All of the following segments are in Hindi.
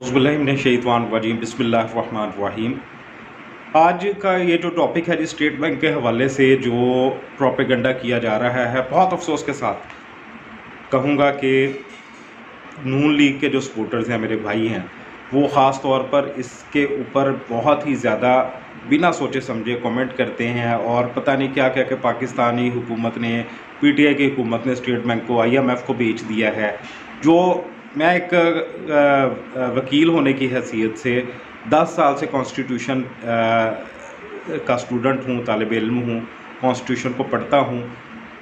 औज़ुबिल्लाहिमिनश्शैतानिर्रजीम बिस्मिल्लाहिर्रहमानिर्रहीम। आज का ये जो टॉपिक है जी, स्टेट बैंक के हवाले से जो प्रोपेगेंडा किया जा रहा है, बहुत अफसोस के साथ कहूँगा कि नून लीग के जो सपोर्टर्स हैं, मेरे भाई हैं, वो ख़ास तौर पर इसके ऊपर बहुत ही ज़्यादा बिना सोचे समझे कमेंट करते हैं और पता नहीं क्या क्या कि पाकिस्तानी हुकूमत ने, पीटीआई की हुकूमत ने स्टेट बैंक को, आईएमएफ को बेच दिया है। जो मैं एक वकील होने की हैसियत से 10 साल से कॉन्स्टिट्यूशन का स्टूडेंट हूँ, तालिब इल्म हूँ, कॉन्स्टिट्यूशन को पढ़ता हूँ।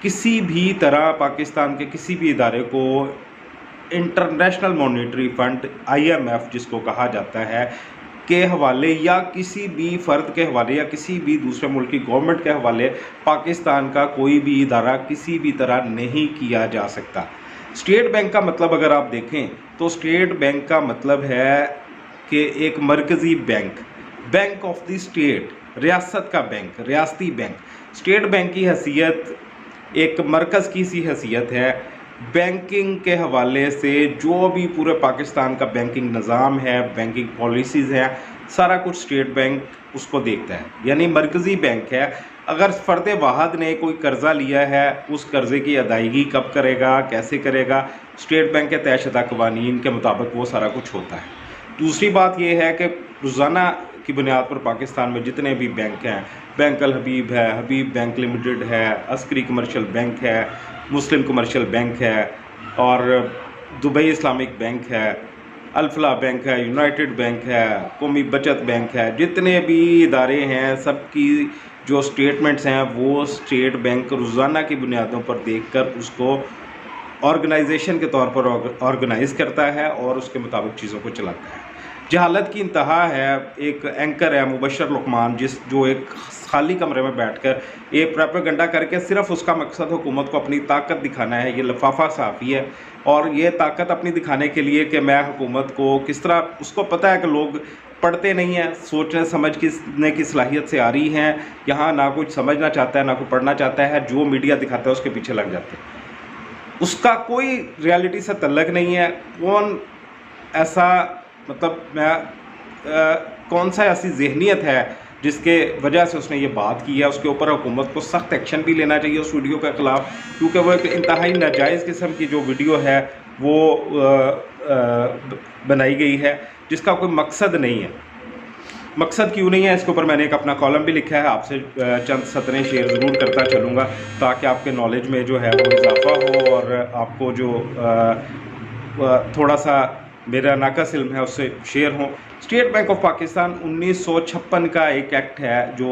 किसी भी तरह पाकिस्तान के किसी भी इदारे को इंटरनेशनल मॉनेटरी फंड आईएमएफ जिसको कहा जाता है के हवाले या किसी भी फ़र्द के हवाले या किसी भी दूसरे मुल्क की गवर्नमेंट के हवाले पाकिस्तान का कोई भी इदारा किसी भी तरह नहीं किया जा सकता। स्टेट बैंक का मतलब अगर आप देखें तो स्टेट बैंक का मतलब है कि एक मरकज़ी bank, bank of the state, रियासत का बैंक, रियासती बैंक। स्टेट बैंक की हैसियत एक मरकज़ की सी हैसियत है। बैंकिंग के हवाले से जो भी पूरे पाकिस्तान का बैंकिंग निज़ाम है, बैंकिंग पॉलिसीज़ हैं, सारा कुछ स्टेट बैंक उसको देखता है, यानी मरकज़ी बैंक है। अगर फ़र्द वाहद ने कोई कर्ज़ा लिया है, उस कर्ज़े की अदायगी कब करेगा, कैसे करेगा, स्टेट बैंक के तयशुदा क़वानीन के मुताबिक वो सारा कुछ होता है। दूसरी बात ये है कि रोज़ाना की बुनियाद पर पाकिस्तान में जितने भी बैंक हैं, बैंक अल हबीब है, हबीब बैंक लिमिटेड है, अस्करी कमर्शियल बैंक है, मुस्लिम कमर्शियल बैंक है और दुबई इस्लामिक बैंक है, अल्फला बैंक है, यूनाइटेड बैंक है, कौमी बचत बैंक है, जितने भी इदारे हैं सबकी जो स्टेटमेंट्स हैं वो स्टेट बैंक रोज़ाना की बुनियादों पर देखकर उसको ऑर्गेनाइजेशन के तौर पर ऑर्गेनाइज़ करता है और उसके मुताबिक चीज़ों को चलाता है। जहालत की इंतहा है। एक एंकर है मुबशर लुकमान, जो एक खाली कमरे में बैठकर ये प्रोपेगेंडा करके सिर्फ उसका मकसद हुकूमत को अपनी ताकत दिखाना है। ये लफाफा साफ़ी है और ये ताकत अपनी दिखाने के लिए कि मैं हुकूमत को किस तरह, उसको पता है कि लोग पढ़ते नहीं हैं, सोचने समझने की सलाहियत से आ रही हैं, यहाँ ना कुछ समझना चाहता है ना कोई पढ़ना चाहता है, जो मीडिया दिखाता है उसके पीछे लग जाते हैं। उसका कोई रियलिटी से तल्लक नहीं है। कौन ऐसा, मतलब कौन सा ऐसी जहनीत है जिसके वजह से उसने ये बात की है, उसके ऊपर हुकूमत को सख्त एक्शन भी लेना चाहिए उस वीडियो के ख़िलाफ़, क्योंकि वो एक इंतहाई नाजायज़ किस्म की जो वीडियो है वो बनाई गई है जिसका कोई मकसद नहीं है। मकसद क्यों नहीं है, इसके ऊपर मैंने एक अपना कॉलम भी लिखा है, आपसे चंद सतरें शेयर ज़रूर करता चलूँगा ताकि आपके नॉलेज में जो है वो इजाफ़ा हो और आपको जो थोड़ा सा मेरा नाक़िस इल्म है उससे शेयर हो। स्टेट बैंक ऑफ पाकिस्तान 1956 का एक एक्ट है जो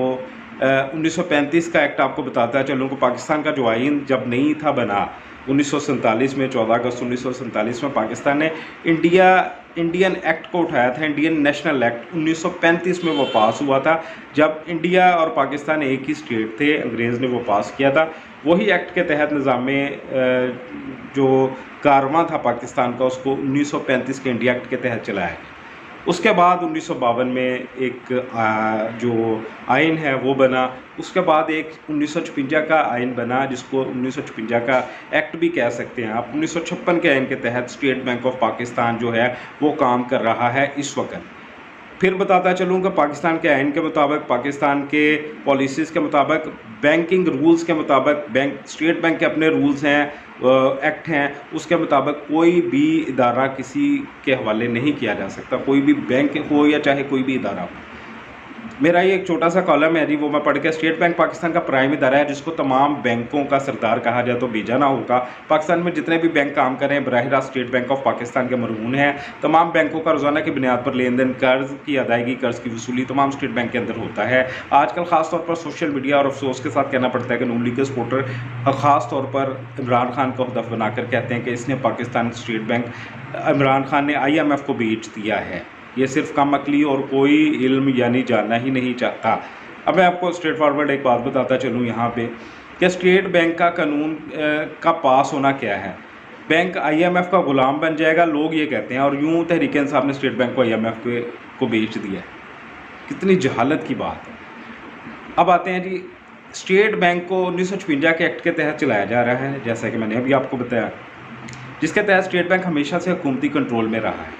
1935 का एक्ट आपको बताता है चलूँ कि पाकिस्तान का जो आइन जब नहीं था बना 1947 में, 14 अगस्त 1947 में पाकिस्तान ने इंडियन एक्ट को उठाया था। इंडियन नेशनल एक्ट 1935 में वो पास हुआ था। जब इंडिया और पाकिस्तान एक ही स्टेट थे, अंग्रेज़ ने वो पास किया था। वही एक्ट के तहत निज़ाम जो कारवां था पाकिस्तान का, उसको 1935 के इंडिया एक्ट के तहत चलाया गया। उसके बाद 1952 में एक जो आइन है वो बना। उसके बाद एक 1956 का आइन बना जिसको 1956 का एक्ट भी कह सकते हैं आप। 1956 के आइन के तहत स्टेट बैंक ऑफ पाकिस्तान जो है वो काम कर रहा है इस वक्त। फिर बताता चलूँ कि पाकिस्तान के आइन के मुताबिक, पाकिस्तान के पॉलिसीज़ के मुताबिक, बैंकिंग रूल्स के मुताबिक, स्टेट बैंक के अपने रूल्स हैं, एक्ट हैं, उसके मुताबिक कोई भी इदारा किसी के हवाले नहीं किया जा सकता, कोई भी बैंक हो या चाहे कोई भी इदारा हो। मेरा ये एक छोटा सा कॉलम है जी, वो मैं पढ़ के, स्टेट बैंक पाकिस्तान का प्राइम इदारा है जिसको तमाम बैंकों का सरदार कहा जाए तो बेजाना होगा। पाकिस्तान में जितने भी बैंक काम कर रहे हैं बराह रास्त स्टेट बैंक ऑफ पाकिस्तान के मरहून हैं। तमाम बैंकों का रोज़ाना की बुनियाद पर लेन देन, कर्ज़ की अदायगी, कर्ज़ की वसूली तमाम स्टेट बैंक के अंदर होता है। आजकल ख़ास तौर पर सोशल मीडिया और अफसोस के साथ कहना पड़ता है कि नून लीग के सपोर्टर ख़ास तौर पर इमरान खान को हदफ बनाकर कहते हैं कि इसने पाकिस्तान स्टेट बैंक, इमरान खान ने IMF को बेच दिया है। ये सिर्फ कम अकली और कोई इल्म यानी जानना ही नहीं चाहता। अब मैं आपको स्ट्रेट फॉरवर्ड एक बात बताता चलूँ यहाँ पे कि स्टेट बैंक का कानून का पास होना क्या है। बैंक IMF का ग़ुलाम बन जाएगा, लोग ये कहते हैं, और यूँ तहरीक इंसाफ ने स्टेट बैंक को IMF को बेच दिया। कितनी जहालत की बात है। अब आते हैं जी, स्टेट बैंक को 1956 के एक्ट के तहत चलाया जा रहा है, जैसा कि मैंने अभी आपको बताया, जिसके तहत स्टेट बैंक हमेशा से हुकूमती कंट्रोल में रहा है।